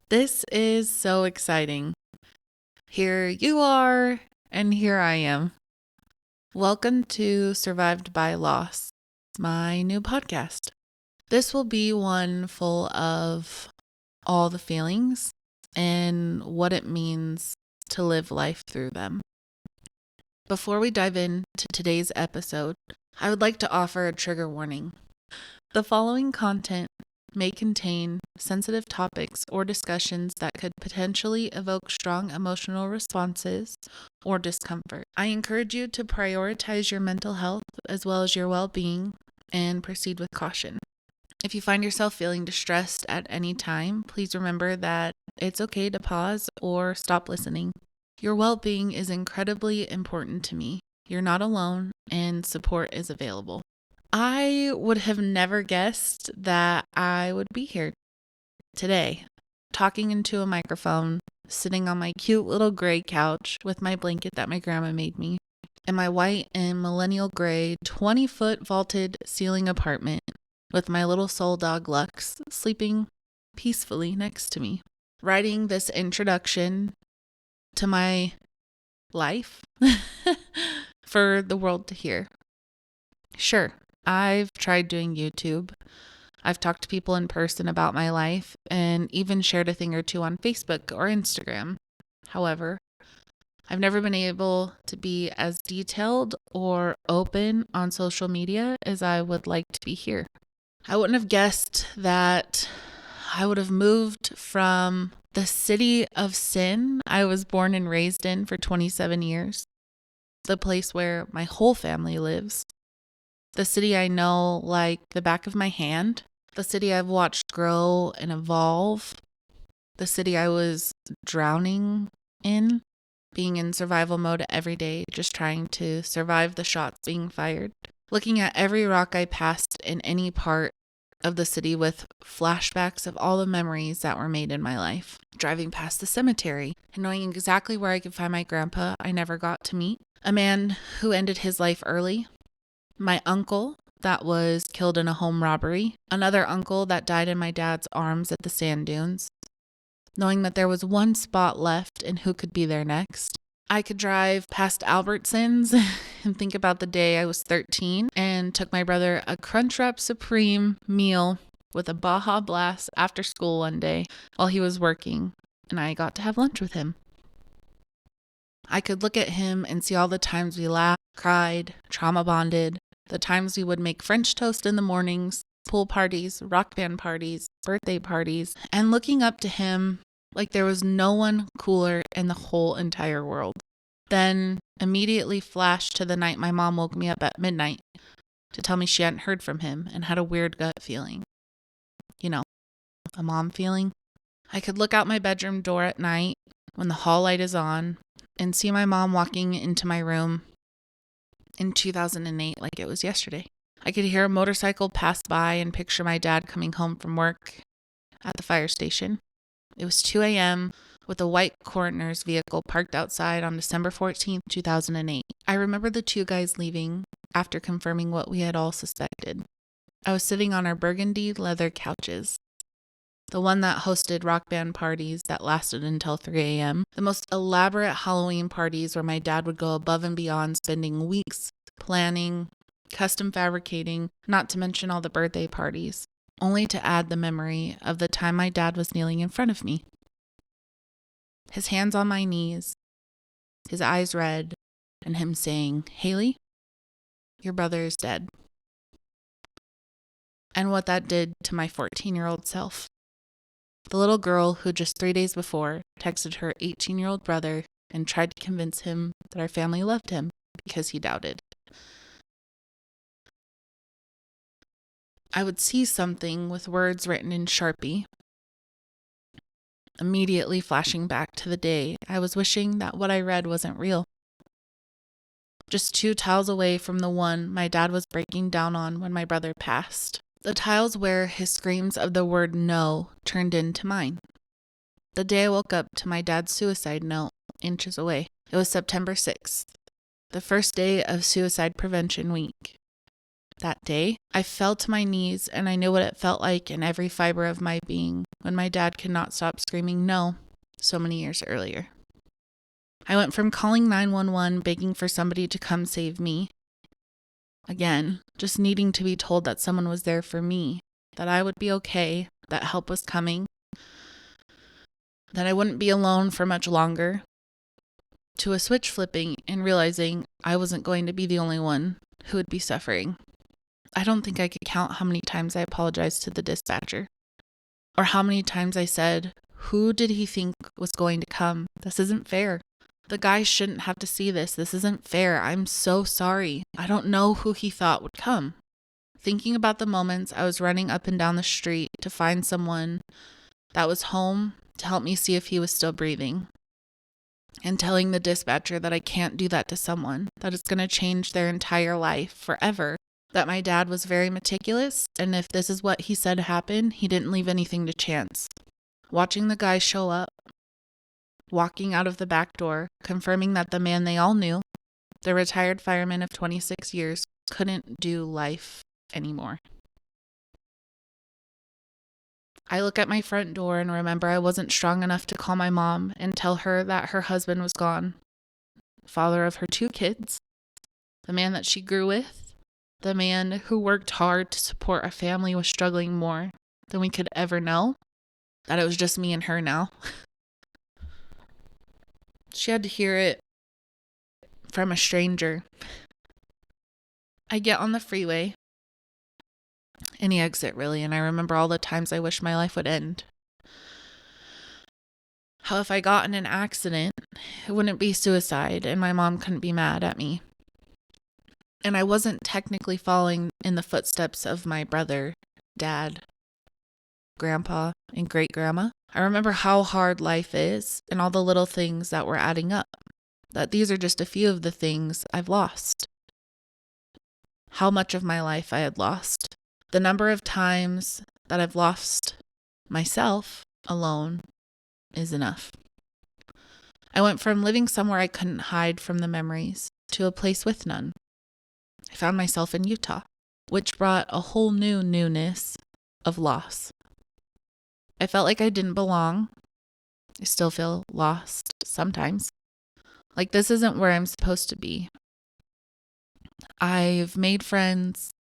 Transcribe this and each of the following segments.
This is so exciting. Here you are, and here I am. Welcome to Survived by Loss, my new podcast. This will be one full of all the feelings and what it means to live life through them. Before we dive into today's episode, I would like to offer a trigger warning. The following content may contain sensitive topics or discussions that could potentially evoke strong emotional responses or discomfort. I encourage you to prioritize your mental health as well as your well-being and proceed with caution. If you find yourself feeling distressed at any time, please remember that it's okay to pause or stop listening. Your well-being is incredibly important to me. You're not alone, and support is available. I would have never guessed that I would be here today, talking into a microphone, sitting on my cute little gray couch with my blanket that my grandma made me, in my white and millennial gray 20-foot vaulted ceiling apartment with my little soul dog Lux sleeping peacefully next to me, writing this introduction to my life for the world to hear. Sure. I've tried doing YouTube. I've talked to people in person about my life and even shared a thing or two on Facebook or Instagram. However, I've never been able to be as detailed or open on social media as I would like to be here. I wouldn't have guessed that I would have moved from the city of sin I was born and raised in for 27 years, the place where my whole family lives, the city I know like the back of my hand, the city I've watched grow and evolve, the city I was drowning in, being in survival mode every day, just trying to survive the shots being fired, looking at every rock I passed in any part of the city with flashbacks of all the memories that were made in my life, driving past the cemetery and knowing exactly where I could find my grandpa I never got to meet, a man who ended his life early, my uncle that was killed in a home robbery, another uncle that died in my dad's arms at the sand dunes, knowing that there was one spot left and who could be there next. I could drive past Albertsons and think about the day I was 13 and took my brother a Crunchwrap Supreme meal with a Baja Blast after school one day while he was working, and I got to have lunch with him. I could look at him and see all the times we laughed, cried, trauma bonded, the times we would make French toast in the mornings, pool parties, rock band parties, birthday parties, and looking up to him like there was no one cooler in the whole entire world. Then immediately flashed to the night my mom woke me up at midnight to tell me she hadn't heard from him and had a weird gut feeling. You know, a mom feeling. I could look out my bedroom door at night when the hall light is on and see my mom walking into my room in 2008 like it was yesterday. I could hear a motorcycle pass by and picture my dad coming home from work at the fire station. It was 2 a.m. with a white coroner's vehicle parked outside on December 14th, 2008. I remember the two guys leaving after confirming what we had all suspected. I was sitting on our burgundy leather couches, the one that hosted rock band parties that lasted until 3 a.m., the most elaborate Halloween parties where my dad would go above and beyond, spending weeks planning, custom fabricating, not to mention all the birthday parties, only to add the memory of the time my dad was kneeling in front of me. His hands on my knees, his eyes red, and him saying, "Haley, your brother is dead." And what that did to my 14-year-old self. The little girl who just 3 days before texted her 18-year-old brother and tried to convince him that our family loved him because he doubted. I would see something with words written in Sharpie, immediately flashing back to the day I was wishing that what I read wasn't real. Just 2 tiles away from the one my dad was breaking down on when my brother passed. The tiles where his screams of the word no turned into mine. The day I woke up to my dad's suicide note, inches away. It was September 6th, the first day of Suicide Prevention Week. That day, I fell to my knees and I knew what it felt like in every fiber of my being when my dad could not stop screaming no so many years earlier. I went from calling 911, begging for somebody to come save me. Again, just needing to be told that someone was there for me, that I would be okay, that help was coming, that I wouldn't be alone for much longer, to a switch flipping and realizing I wasn't going to be the only one who would be suffering. I don't think I could count how many times I apologized to the dispatcher, or how many times I said, who did he think was going to come? This isn't fair. The guy shouldn't have to see this. This isn't fair. I'm so sorry. I don't know who he thought would come. Thinking about the moments I was running up and down the street to find someone that was home to help me see if he was still breathing. And telling the dispatcher that I can't do that to someone, that it's going to change their entire life forever. That my dad was very meticulous, and if this is what he said happened, he didn't leave anything to chance. Watching the guy show up, walking out of the back door, confirming that the man they all knew, the retired fireman of 26 years, couldn't do life anymore. I look at my front door and remember I wasn't strong enough to call my mom and tell her that her husband was gone, father of her 2 kids, the man that she grew with, the man who worked hard to support a family was struggling more than we could ever know, that it was just me and her now. She had to hear it from a stranger. I get on the freeway, any exit really, and I remember all the times I wish my life would end. How if I got in an accident, it wouldn't be suicide and my mom couldn't be mad at me. And I wasn't technically following in the footsteps of my brother, dad, grandpa, and great-grandma. I remember how hard life is and all the little things that were adding up. That these are just a few of the things I've lost. How much of my life I had lost. The number of times that I've lost myself alone is enough. I went from living somewhere I couldn't hide from the memories to a place with none. I found myself in Utah, which brought a whole new newness of loss. I felt like I didn't belong. I still feel lost sometimes. Like this isn't where I'm supposed to be. I've made friends,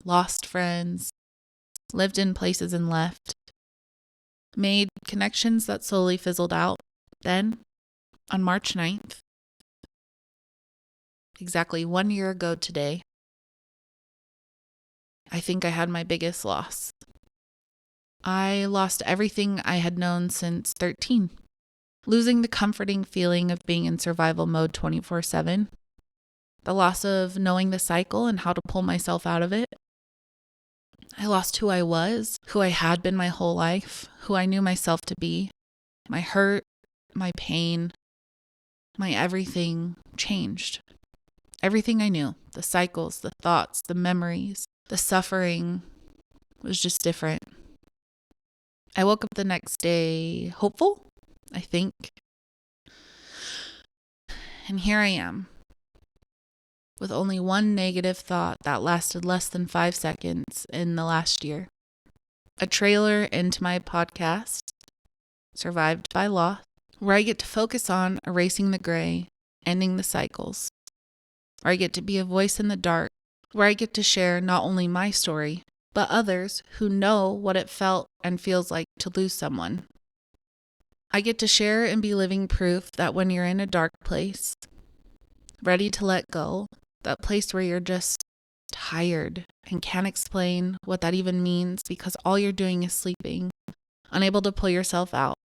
lost friends, lived in places and left, made connections that slowly fizzled out. Then, on March 9th, exactly 1 year ago today, I think I had my biggest loss. I lost everything I had known since 13. Losing the comforting feeling of being in survival mode 24/7. The loss of knowing the cycle and how to pull myself out of it. I lost who I was, who I had been my whole life, who I knew myself to be. My hurt, my pain, my everything changed. Everything I knew, the cycles, the thoughts, the memories, the suffering was just different. I woke up the next day hopeful, I think. And here I am, with only one negative thought that lasted less than 5 seconds in the last year. A trailer into my podcast, Survived by Loss, where I get to focus on erasing the gray, ending the cycles, where I get to be a voice in the dark, where I get to share not only my story, but others who know what it felt and feels like to lose someone. I get to share and be living proof that when you're in a dark place, ready to let go, that place where you're just tired and can't explain what that even means because all you're doing is sleeping, unable to pull yourself out,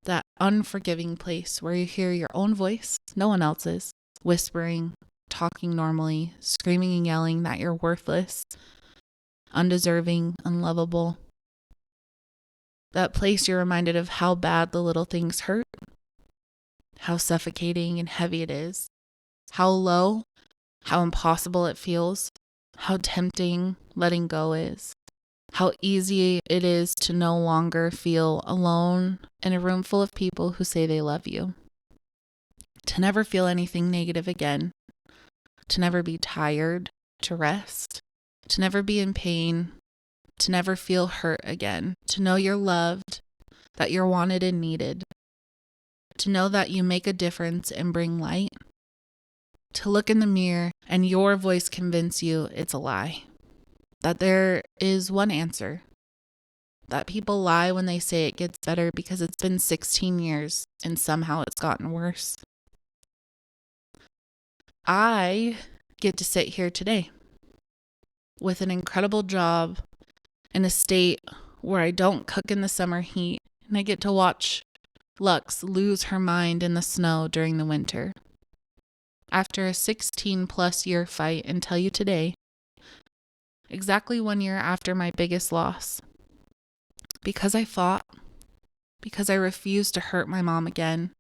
that unforgiving place where you hear your own voice, no one else's, whispering, talking normally, screaming and yelling that you're worthless, undeserving, unlovable. That place you're reminded of how bad the little things hurt, how suffocating and heavy it is, how low, how impossible it feels, how tempting letting go is, how easy it is to no longer feel alone in a room full of people who say they love you, to never feel anything negative again, to never be tired, to rest, to never be in pain, to never feel hurt again, to know you're loved, that you're wanted and needed, to know that you make a difference and bring light, to look in the mirror and your voice convince you it's a lie, that there is one answer, that people lie when they say it gets better because it's been 16 years and somehow it's gotten worse. I get to sit here today with an incredible job in a state where I don't cook in the summer heat, and I get to watch Lux lose her mind in the snow during the winter. After a 16-plus year fight, and tell you today, exactly 1 year after my biggest loss, because I fought, because I refused to hurt my mom again,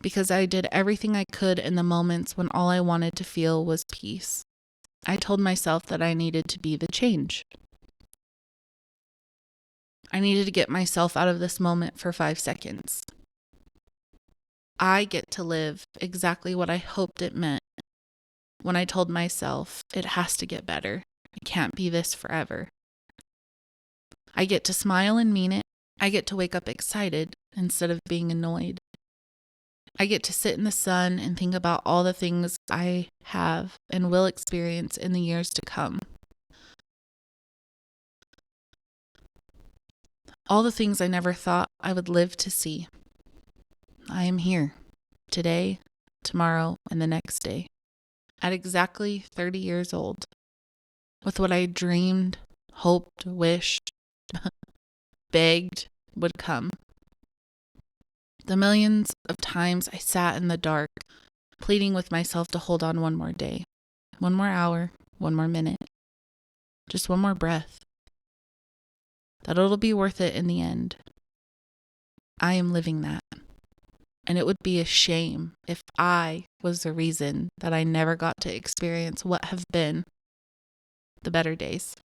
because I did everything I could in the moments when all I wanted to feel was peace. I told myself that I needed to be the change. I needed to get myself out of this moment for 5 seconds. I get to live exactly what I hoped it meant when I told myself it has to get better. It can't be this forever. I get to smile and mean it. I get to wake up excited instead of being annoyed. I get to sit in the sun and think about all the things I have and will experience in the years to come. All the things I never thought I would live to see. I am here, today, tomorrow, and the next day, at exactly 30 years old, with what I dreamed, hoped, wished, begged would come. The millions of times I sat in the dark, pleading with myself to hold on one more day, 1 more hour, 1 more minute, just 1 more breath, that it'll be worth it in the end. I am living that. And it would be a shame if I was the reason that I never got to experience what have been the better days.